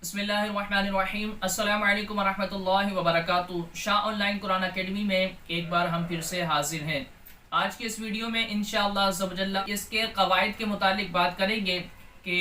बिस्मिल्लाहिर्रहमानिर्रहीम अस्सलामु अलैकुम वरहमतुल्लाहि वबरकातुहू। शाह ऑनलाइन कुरान अकेडमी में एक बार हम फिर से हाजिर हैं। आज की इस वीडियो में इंशाअल्लाह अज़्ज़वजल्ला इसके क़वाइद के मुतालिक बात करेंगे कि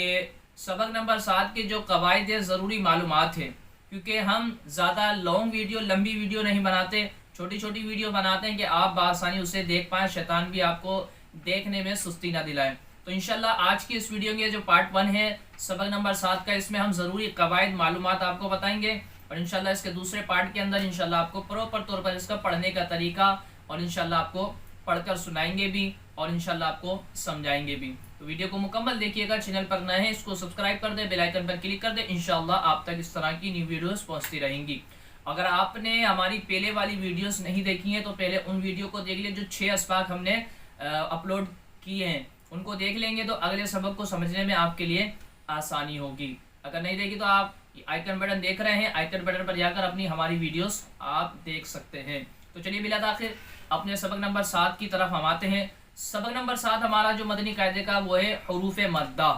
सबक नंबर 7 के जो क़वाइद है ज़रूरी मालूमात है, क्योंकि हम ज़्यादा लॉन्ग वीडियो लंबी वीडियो नहीं बनाते, छोटी छोटी वीडियो बनाते हैं कि आप बआसानी उसे देख पाएँ, शैतान भी आपको देखने में सुस्ती ना दिलाए। तो इंशाल्लाह आज की इस वीडियो के जो पार्ट 1 है सबक नंबर 7 का, इसमें हम ज़रूरी क़वाइद मालूमात आपको बताएंगे और इंशाल्लाह इसके दूसरे पार्ट के अंदर इंशाल्लाह आपको प्रॉपर तौर पर इसका पढ़ने का तरीका और इंशाल्लाह आपको पढ़कर सुनाएंगे भी और इंशाल्लाह आपको समझाएंगे भी। तो वीडियो को मुकम्मल देखिएगा। चैनल पर नए हैं इसको सब्सक्राइब कर दे, बेल आइकन पर क्लिक कर दे, इंशाल्लाह आप तक इस तरह की न्यू वीडियोस पहुंचती रहेंगी। अगर आपने हमारी पहले वाली वीडियोस नहीं देखी हैं तो पहले उन वीडियो को देख लिए जो 6 असबाक हमने अपलोड किए हैं, उनको देख लेंगे तो अगले सबक को समझने में आपके लिए आसानी होगी। अगर नहीं देखी तो आप आइकन बटन देख रहे हैं, आइकन बटन पर जाकर अपनी हमारी वीडियोस आप देख सकते हैं। तो चलिए बिला ताखिर अपने सबक नंबर 7 की तरफ हम आते हैं। सबक नंबर 7 हमारा जो मदनी कायदे का वो है हरूफ मद्दा।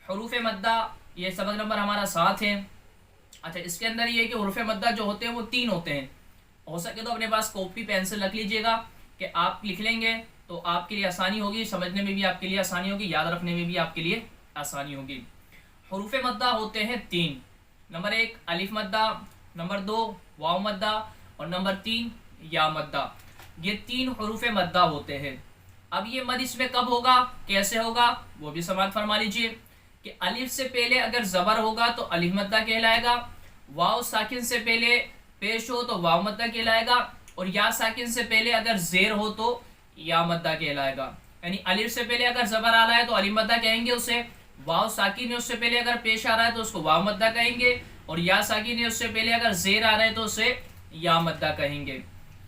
हरूफ मद्दा ये सबक नंबर हमारा 7 है। अच्छा, इसके अंदर ये है कि हरूफ मद्दा जो होते हैं वो 3 होते हैं। हो सके तो अपने पास कॉपी पेंसिल रख लीजिएगा कि आप लिख लेंगे तो आपके लिए आसानी होगी, समझने में भी आपके लिए आसानी होगी, याद रखने में भी आपके लिए आसानी होगी। हरूफ मद्दा होते हैं 3। नंबर 1 अलिफ मद्दा, नंबर 2 वाव मद्दा और नंबर 3 या मद्दा। ये 3 हरूफ मद्दा होते हैं। अब ये मद इसमें कब होगा, कैसे होगा, वो भी समात फरमा लीजिए कि अलिफ से पहले अगर ज़बर होगा तो अलिफ मद्दा कहलाएगा, वाव साकिन से पहले पेश हो तो वाव मद्दा कहलाएगा और या साकिन से पहले अगर ज़ेर हो तो या मद्दा कहलाएगा। यानी अलिफ से पहले अगर ज़बर आ रहा है तो अलिफ मद्दा कहेंगे उसे, वाव साकिन है उससे पहले अगर पेश आ रहा है तो उसको वाव मद्दा कहेंगे और या साकिन है उससे पहले अगर ज़ेर आ रहा है तो उसे या मद्दा कहेंगे।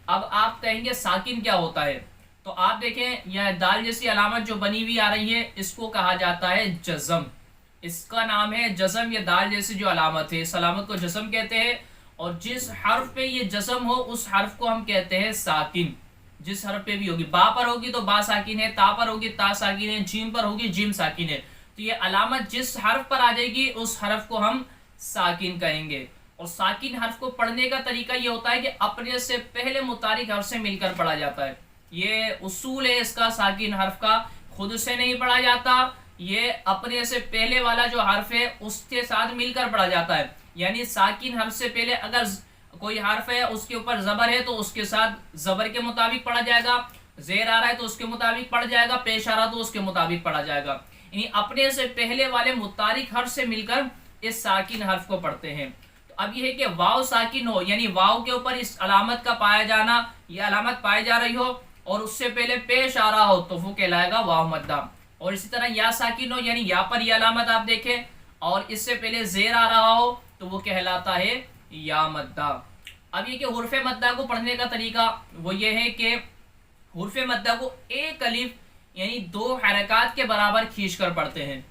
अब आप कहेंगे साकिन क्या होता है, तो आप देखें यह दाल जैसी अलामत जो बनी हुई आ रही है इसको कहा जाता है जज़म। इसका नाम है जज़म। ये दाल जैसी जो अलामत है इस अलामत को जज़म कहते हैं और जिस हर्फ पे ये जज़म हो उस हर्फ को हम कहते हैं साकिन। जिस हर्फ पे भी होगी, बा पर होगी तो बा साकिन है, ता पर होगी ता साकिन है, जीम पर होगी जीम साकिन है। तो ये अलामत जिस हर्फ पर आ जाएगी उस हर्फ को हम साकिन कहेंगे। और साकिन हर्फ को पढ़ने का तरीका ये होता है कि अपने से पहले मुतारिक हर्फ से मिलकर पढ़ा जाता है। ये उसूल है इसका, साकिन हर्फ का खुद से नहीं पढ़ा जाता, ये अपने से पहले वाला जो हर्फ है उसके साथ मिलकर पढ़ा जाता है। यानी साकिन हर्फ से पहले अगर कोई हर्फ है उसके ऊपर ज़बर है तो उसके साथ ज़बर के मुताबिक पढ़ा जाएगा, ज़ेर आ रहा है तो उसके मुताबिक पढ़ा जाएगा, पेश आ रहा तो उसके मुताबिक पढ़ा जाएगा। यानी अपने से पहले वाले मुतारिक हर्फ से मिलकर इस साकिन हर्फ को पढ़ते हैं। तो अब यह है कि वाव साकिन हो, यानी वाव के ऊपर इस अलामत का पाया जाना, यह अलामत पाई जा रही हो और उससे पहले पेश आ रहा हो तो वो कहलाएगा वाव मद्दा। और इसी तरह या साकिन हो, यानी या पर यह अलामत आप देखें और इससे पहले ज़ेर आ रहा हो तो वो कहलाता है या मद्दा। अब ये कि हुर्फ मद्दा को पढ़ने का तरीका वो ये है कि हुर्फ मद्दा को एक अलिफ यानी 2 हरकत के बराबर खींच कर पढ़ते हैं।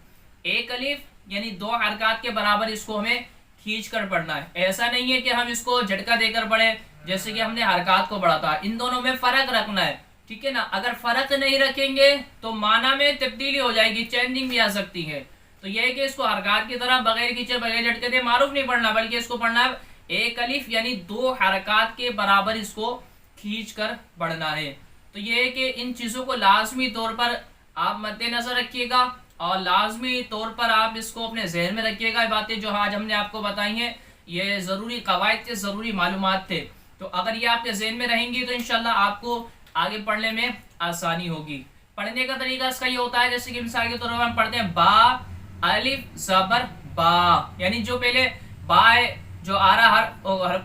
एक अलिफ यानी 2 हरकत के बराबर इसको हमें खींच कर पढ़ना है। ऐसा नहीं है कि हम इसको झटका देकर पढ़े जैसे कि हमने हरकत को पढ़ा था। इन दोनों में फ़र्क रखना है, ठीक है ना। अगर फ़र्क नहीं रखेंगे तो माना में तब्दीली हो जाएगी, चेंजिंग भी आ सकती है। तो यह है कि इसको हरकत की तरह बगैर खींचे बगैर झटके दे मारूफ नहीं पढ़ना, बल्कि इसको पढ़ना है एक अलिफ यानी 2 हरकत के बराबर इसको खींच कर पढ़ना है। तो ये है कि इन चीज़ों को लाजमी तौर पर आप मद्देनज़र रखिएगा और लाजमी तौर पर आप इसको अपने जहन में रखिएगा। ये बातें जो आज हमने आपको बताई हैं ये ज़रूरी क़वाइद थे, ज़रूरी मालूमात थे। तो अगर ये आपके जहन में रहेंगी तो इंशाल्लाह आपको आगे पढ़ने में आसानी होगी। पढ़ने का तरीका इसका ये होता है जैसे कि मिसाल के तौर पर हम पढ़ते हैं बा अलिफ ज़बर बा, यानी जो पहले बा जो आ रहा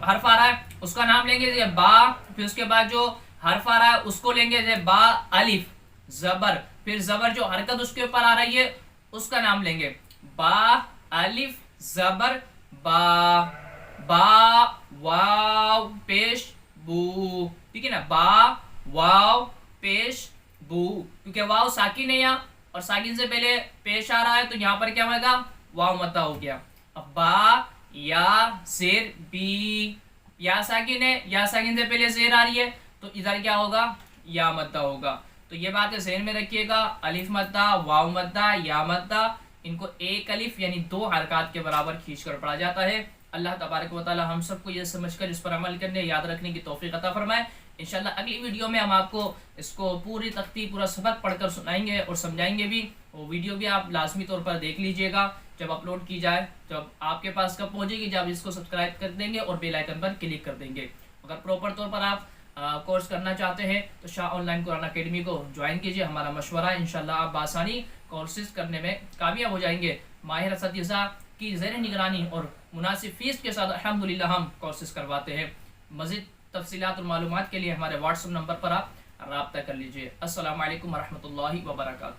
हर्फ आ रहा है उसका नाम लेंगे बा, फिर उसके बाद जो हर्फ आ रहा है उसको लेंगे बा अलिफ ज़बर, फिर ज़बर जो हरकत उसके ऊपर आ रही है उसका नाम लेंगे बा अलिफ ज़बर बा, बा वाव पेश बू, ठीक है ना, बा वाव पेश बू, क्योंकि वाव साकिन है यहाँ और साकिन से पहले पेश आ रहा है तो यहाँ पर क्या होगा, वाव मद्दा हो गया। अब बा या ज़ेर बी, या साकिन है, या साकिन से पहले ज़ेर आ रही है तो इधर क्या होगा, या मद्दा होगा। तो ये बातें ज़हन में रखिएगा, अलिफ मद्दा, वाव मद्दा, या मद्दा, ان کو ایک الف یعنی 2 حرکات کے برابر کھینچ کر پڑھا جاتا ہے۔ اللہ تبارک و تعالی ہم سب کو یہ سمجھ کر اس پر عمل کرنے یاد رکھنے کی توفیق عطا فرمائے۔ انشاءاللہ اگلی ویڈیو میں ہم آپ کو اس کو پوری تختی پورا سبق پڑھ کر سنائیں گے اور سمجھائیں گے بھی۔ وہ ویڈیو بھی آپ لازمی طور پر دیکھ لیجئے گا جب اپلوڈ کی جائے، جب آپ کے پاس کب پہنچے گی، جب اس کو سبسکرائب کر دیں گے اور بیل آئیکن پر کلک کر دیں گے۔ اگر پراپر طور پر آپ کورس کرنا چاہتے ہیں تو شاہ آن لائن قرآن اکیڈمی کو جوائن کیجئے۔ ہمارا مشورہ ہے، انشاءاللہ آپ بآسانی کورسز کرنے میں کامیاب ہو جائیں گے۔ ماہر اساتذہ کی زیر نگرانی اور مناسب فیس کے ساتھ الحمدللہ ہم کورسز کرواتے ہیں۔ مزید تفصیلات اور معلومات کے لیے ہمارے واٹس ایپ نمبر پر آپ رابطہ کر لیجئے۔ السلام علیکم ورحمۃ اللہ وبرکاتہ۔